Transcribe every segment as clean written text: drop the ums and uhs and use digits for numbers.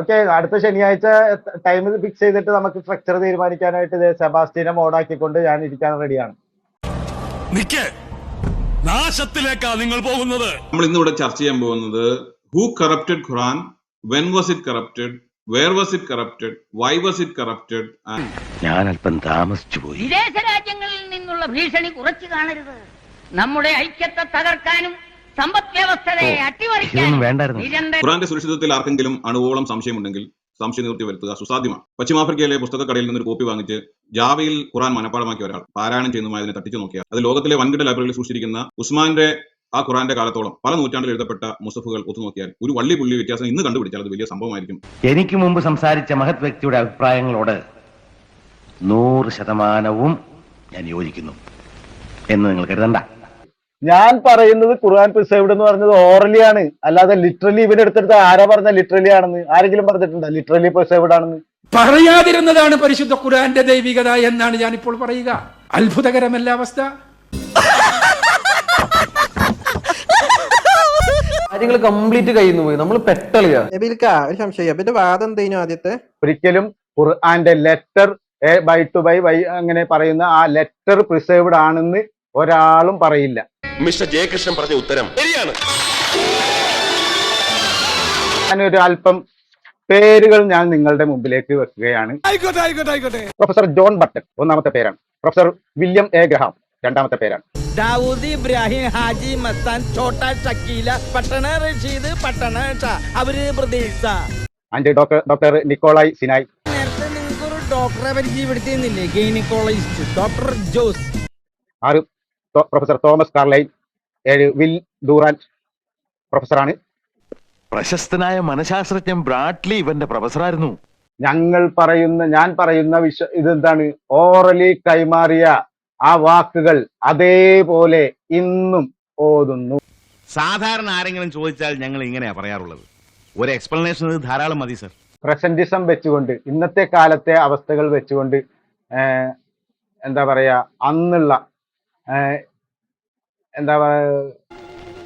Okay, അടുത്ത ശനിയാഴ്ച time fix ചെയ്തിട്ട് നമുക്ക് സ്ട്രക്ചർ തീരുമാനിക്കാനായിട്ട് സെബാസ്റ്റ്യനെ മോഡാക്കിക്കൊണ്ട് ഞാൻ ഇരിക്കാൻ റെഡിയാണ്. നാശത്തിലേക്കാ നിങ്ങൾ പോകുന്നത്. നമ്മൾ ഇന്ന് ഇവിടെ ചർച്ച ചെയ്യാൻ പോകുന്നത് who corrupted Quran, when was it corrupted, where was it corrupted, why was it corrupted. ഞാൻ അല്പം താമസിച്ചു പോയി. വിദേശ രാജ്യങ്ങളിൽ നിന്നുള്ള ഭീഷണി കുറച്ചു കാണരുത്. നമ്മുടെ ഐക്യത്തെ തകർക്കാനും സമ്പദ് വ്യവസ്ഥയെ അട്ടിമറിക്കാനും ഖുറാന്റെ സുരക്ഷിതത്വത്തിൽ ആർക്കെങ്കിലും അണുവോളം സംശയമുണ്ടെങ്കിൽ സംശയ നിവൃത്തി വരുത്തുക സുസാധ്യമാണ്. പശ്ചിമാഫ്രിക്കയിലെ പുസ്തകക്കടയിൽ നിന്നൊരു കോപ്പി വാങ്ങിച്ച് ജാവയിൽ ഖുറാൻ മനഃപ്പാടമാക്കിയ ഒരാൾ പാരായണം ചെയ്യുന്നതുമായി അതിനെ തട്ടിച്ചു നോക്കിയാൽ അത് ലോകത്തിലെ വൻകിട ലൈബ്രറിയിൽ സൂക്ഷിച്ചിരിക്കുന്ന ഉസ്മാന്റെ ആ ഖുറാന്റെ കാലത്തോളം പല നൂറ്റാണ്ടിൽ എഴുതപ്പെട്ട മുസഫുകൾ ഒത്തുനോക്കിയാൽ ഒരു വള്ളി പുള്ളി വ്യത്യാസം ഇന്ന് കണ്ടുപിടിച്ചാൽ അത് വലിയ സംഭവമായിരിക്കും. എനിക്ക് മുമ്പ് സംസാരിച്ച മഹത് വ്യക്തിയുടെ അഭിപ്രായങ്ങളോട് 100% ഞാൻ യോജിക്കുന്നു എന്ന് നിങ്ങൾ കരുതണ്ട. ഞാൻ പറയുന്നത് ഖുർആൻ പ്രിസർവ്ഡ് എന്ന് പറഞ്ഞത് ഓറലി ആണ്, അല്ലാതെ ലിറ്ററലി ഇവനെടുത്തെടുത്ത് ആരാ പറഞ്ഞ ലിറ്ററലി ആണെന്ന്? ആരെങ്കിലും പറഞ്ഞിട്ടുണ്ടോ ലിറ്ററലി പ്രിസർവ്ഡ് ആണെന്ന്? പറയാതിരുന്നതാണ് പരിശുദ്ധ ഖുർആന്റെ ദൈവികത എന്നാണ് ഞാനിപ്പോൾ പറയുക. അത്ഭുതകരമല്ല അവസ്ഥ? കാര്യങ്ങൾ കംപ്ലീറ്റ് കഴിയുന്നു പോയി, നമ്മൾ പെട്ടളിയാ. ഒരു സംശയം, പിന്നെ വാദം എന്തേനു ആദ്യത്തെ? ഒരിക്കലും ഖുർആന്റെ ലെറ്റർ ബൈ ടു ബൈ അങ്ങനെ പറയുന്ന ആ ലെറ്റർ പ്രിസർവ്ഡ് ആണെന്ന് ഒരാളും പറയില്ല. മിസ്റ്റർ ജയകൃഷ്ണൻ പറഞ്ഞ ഉത്തരം ശരിയാണ്. ഞാനൊരു അല്പം പേരുകൾ ഞാൻ നിങ്ങളുടെ മുമ്പിലേക്ക് വെക്കുകയാണ്. പ്രൊഫസർ ജോൺ ബട്ടൺ ഒന്നാമത്തെ പേരാണ്. പ്രൊഫസർ വില്യം എ ഗ്രഹാം രണ്ടാമത്തെ പേരാണ്. ദാവൂദ് ഇബ്രാഹിം ഹാജി മസ്താൻ ഛോട്ട ഷക്കീല പട്ടണ റഷീദ് പട്ടണ അവര് പ്രതീക്ഷ ആൻഡ് ഡോക്ടർ നിക്കോളായ് സിനായ്. നേരത്തെ നിങ്ങൾക്ക് ഒരു ഡോക്ടറെ പരിചയപ്പെടുത്തിയിരുന്നില്ലേ? Gynaecologist doctor Jose. 6 professor Thomas Carlyle. 7 Will Durant പ്രൊഫസറാണ്. പ്രശസ്തനായ മനഃശാസ്ത്രജ്ഞൻ ബ്രാഡ്ലി ഇവന്റെ പ്രൊഫസറായിരുന്നു. ഞാൻ പറയുന്ന ഇതെന്താണ്? ഓറലി കൈമാറിയ ആ വാക്കുകൾ അതേപോലെ ഇന്നും ഓതുന്നു. സാധാരണ ആരെങ്കിലും ചോദിച്ചാൽ ഞങ്ങൾ ഇങ്ങനെയാ പറയാറുള്ളത്. ഒരു എക്സ്പ്ലനേഷൻ ധാരാളം മതി സർ. പ്രസന്റിസം വെച്ചുകൊണ്ട്, ഇന്നത്തെ കാലത്തെ അവസ്ഥകൾ വെച്ചുകൊണ്ട് എന്താ പറയാ, അന്നുള്ള എന്താ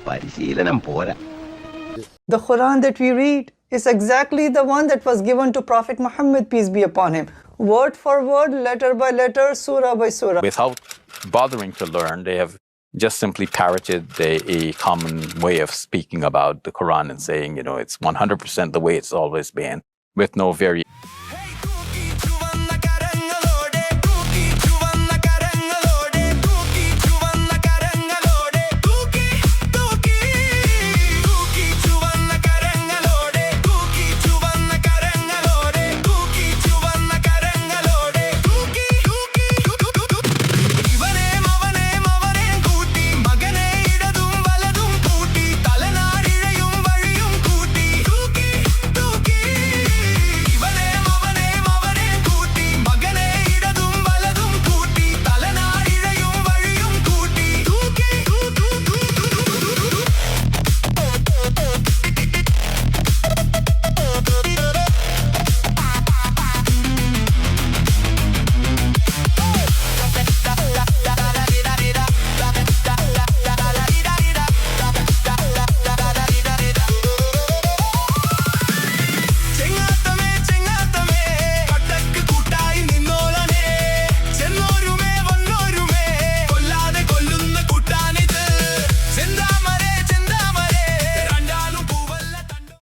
പരിശീലനം പോരാ. The Quran that we read is exactly the one that was given to Prophet Muhammad, peace be upon him. Word for word, letter by letter, surah by surah. Without bothering to learn, they have just simply parroted a common way of speaking about the Quran and saying, it's 100% the way it's always been, with no variation.